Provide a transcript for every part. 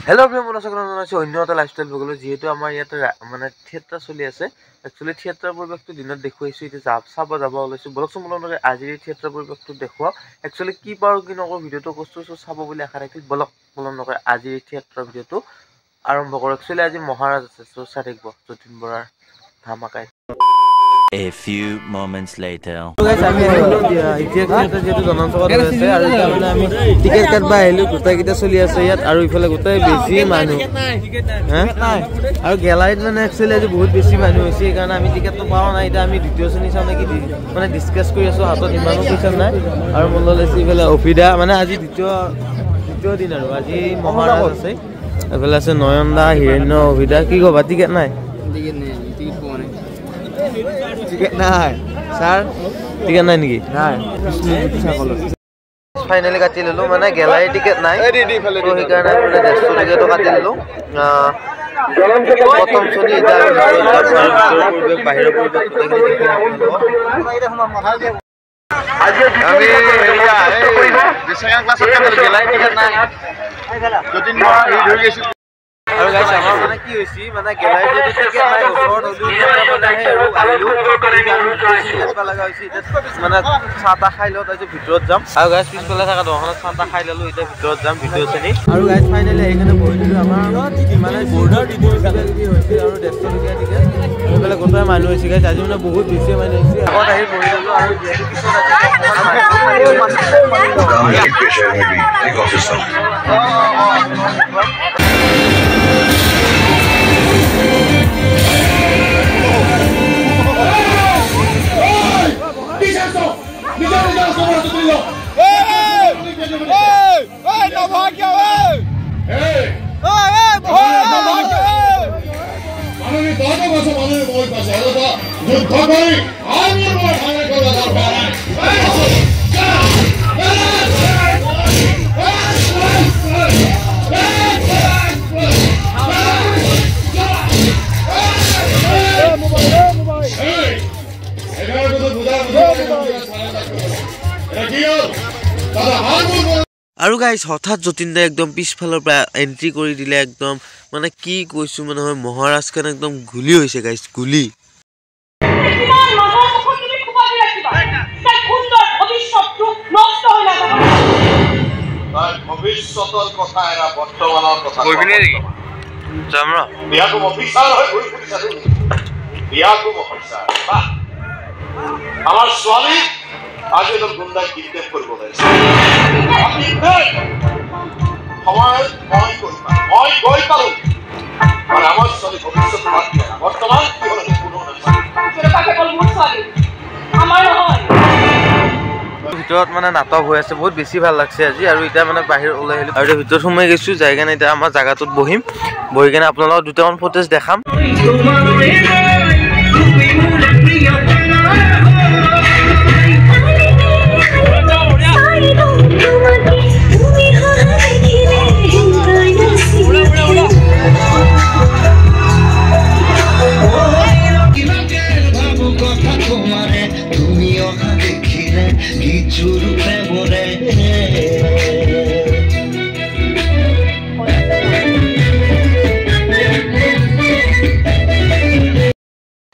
Hello everyone मन आशा अन्य এটা লাইফস্টাইল বগলো যেহেতু আমাৰ ইয়াতে মানে থিয়েটাৰ চলি আছে একচুয়ালি থিয়েটাৰ পৰিৱেশটো দিনত দেখুৱাইছো এতিয়া চাব যাব ওলাইছো বলকচোন বলক আজিৰ থিয়েটাৰ পৰিৱেশটো দেখুৱা একচুয়ালি কি পাৰো কি নকৰো ভিডিওটো কষ্ট চাব বুলি আশা ৰাখিল বলক নকৰে আজিৰ থিয়েটাৰ ভিডিওটো আৰম্ভ কৰো একচুয়ালি আজি মহাৰাজ আছে সো চাই থাকিব যতীন বৰাৰ ধামাকাই A few moments later. Guys, আমি আহিলো এতিয়া থিয়েটাৰ যেটো জনসভা আছে আৰু এটা মানে আমি টিকেট কাটবা আহিলো গোটাই কিটা চলি আছে ইয়াত আৰু ইফালে গোটাই বেছি মানুহ আৰু গ্যালাৰীত মানে একচুয়ালি আজি বহুত বেছি মানুহ হৈছে কাৰণ আমি টিকেটটো পাও নাই এটা আমি দ্বিতীয় শ্ৰেণী চাও নেকি মানে ডিসকাস কৰি আছো হাতত ইমানো পইচা নাই আৰু মন লৈছে ইফালে অফিদা মানে আজি দ্বিতীয় দিন আৰু আজি মহাৰাজ আছে ইফালে আছে নয়নদা হিৰণ্য অফিদা কি কবা টিকেট নাই টিকেট নাই স্যার টিকেট নাই নেকি নাই ফাইনালি কাটি ললো মানে গ্যালারি টিকেট নাই তো সেইকাৰণে মানে 150 টিকেটটো কাটি ললো প্ৰথম ছবি এটা বাহিৰৰ পৰিৱেশ আমি বিশাখান ক্লাছত গ্যালাৰি টিকেট নাই যতীন বৰা ধৰি গৈছো আৰু গাইস আমাৰ মানে কি হৈছে মানে গ্যালাৰি যদি টিকেট নাই ওচৰত হলো মানে হে আৰু আহিলো এটা লাগা হৈছে মানে চাটা খাই লত আজি ভিতৰত যাম আৰু গাইস পিছফালে থকা দোকানত চাটা খাই ললো এটা ভিতৰত যাম ভিডিও চেনি আৰু গাইস ফাইনালি এইখানে বহি দিলো আমাৰ মানে বৰ্ডাৰ ডিডি হৈছে আৰু 150 টকা টিকেট এইফালে গোটাই মানুহ হৈছে গাইস আজি মানে বহুত বেছি মানুহ হৈছে আগত আহি বহি দিলো আৰু যেহেতু পিছত আৰু গাইস হঠাৎ যতীন দা একদম পিছফালৰ পৰা এন্ট্ৰি কৰি দিলে একদম মানে কি কৈছো মানে মহাৰাজ খান একদম গুলি হৈছে গাইস গুলি ভবিষ্যতৰ কথা এৰা বৰ্তমানৰ কথা কইবিনে নেকি জামৰা বিয়াকো অফিচাৰ হৈ ঘূৰি ফুৰিছা তুমি বিয়াকো অফিচাৰ বাহ আমাৰ ছোৱালী আজি এজন গুণ্ডাই কিডনেপ কৰিব লাগিছে সময় মই গৈ পালো মানে আমাৰ ছোৱালী ভৱিষ্যত বৰ্তমান কি হ'ল কোনো ভিতৰত মানে নাটক হৈ আছে বহুত বেছি ভাল লাগছে আজি আৰু এটা মানে বাহিৰ ওলাই আহিলো আৰু ভিতৰত সোমাই গৈছো যাই কেনে এটা আমাৰ জায়গাটোত বহি কেনে আপোনালোকক দুটামান ফুটেজ দেখাম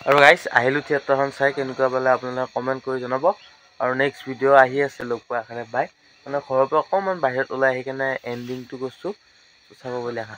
আৰু গাইস আহিলো থিয়েটাৰখন চাই কেনেকুৱা বলে আপোনালোকে কমেন্ট কৰি জনাব আৰু নেক্সট ভিডিও আহি আছে লগ পোৱা আখৰে বাই মানে ঘৰৰ পৰা অকমান বাহিৰত ওলাই আহি কেনে এন্ডিংটো কৰিছো চাব বুলি আশা